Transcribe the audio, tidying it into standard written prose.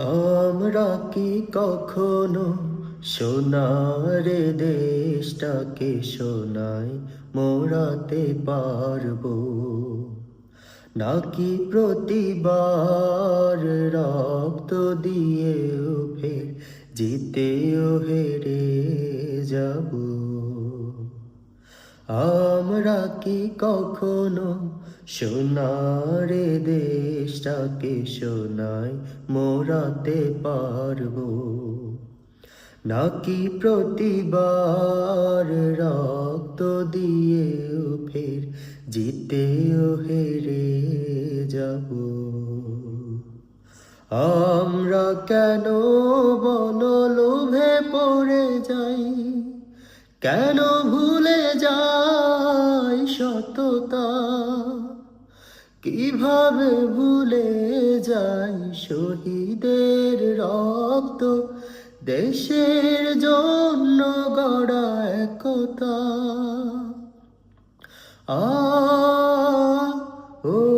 আমরা কি কখনো সোনার দেশটাকে সোনায় মোড়াতে পারবো? নাকি প্রতিবার রক্ত দিয়েও ফের জিতেও হেরে যাব? আমরা কি কখনো সোনার দেশটাকে সোনায় মোড়াতে পারবো? নাকি প্রতিবার রক্ত দিয়েও ফের জিতেও হেরে যাব? আমরা কেন বলো লোভে পড়ে যাই? কেন ভুলে যাই সততা? কিভাবে ভুলে যাই শহীদের রক্ত, দেশের জন্য গড়া একতা? আ ও